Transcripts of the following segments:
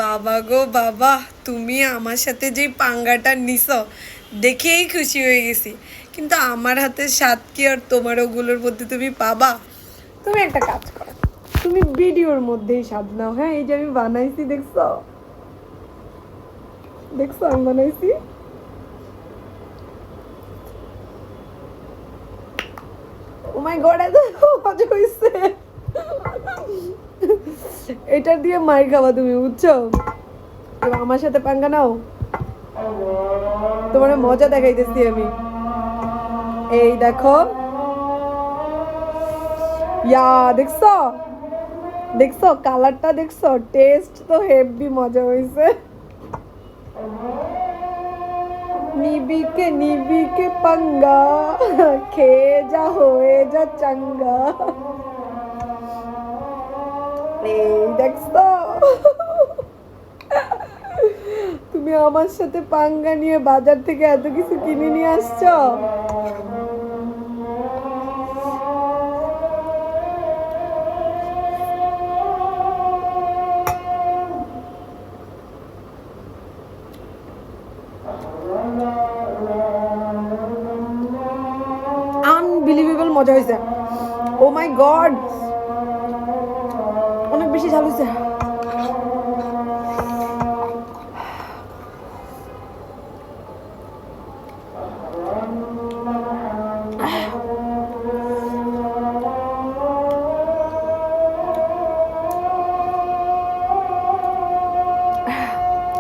বাবা গো বাবা, তুমি আমার সাথে যে পাঙ্গাটা নিছো দেখেই খুশি হয়ে গেছি। কিন্তু আমার হাতের স্বাদ কি আর তোমার ওগুলোর মধ্যে তুমি পাবা? তুমি একটা কাজ করো, তুমি ভিডিওর মধ্যেই স্বাদ নাও। হ্যাঁ, এই যে আমি বানাইছি, দেখছো? দেখছো আমি বানাইছি? ও মাই গড, এত মজা হয়েছে। এটা দিয়ে মার খাবা তুমি, বুঝছো? এবার আমার সাথে পাঙ্গা নাও, তোমার মজা দেখাইতেছি আমি। এই দেখো, ইয়া, দেখছো? দেখছো কালারটা? দেখছো? টেস্ট তো হেভি মজা হয়েছে। নিবি কে পাঙ্গা, খেয়ে যা হয়ে যা চাঙ্গা। এই দেখছো, তুমি আমার সাথে পাঙ্গা নিয়ে বাজার থেকে এত কিছু কিনে নিয়ে আসছো। আনবিলিভেবল মজা হয়েছে। ও মাই গড, অনেক বেশি ঝাল হয়েছে।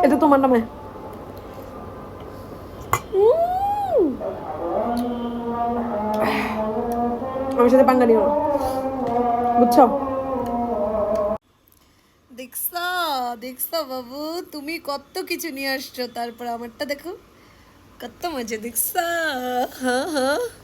এটা তোমার নামে। আমার সাথে পাঙ্গা নিও না, বুঝছো? দেখছো? দেখছো বাবু, তুমি কত কিছু নিয়ে আসছো, তারপর আমারটা দেখো কত মজা। দেখছো? হ্যাঁ হ্যাঁ।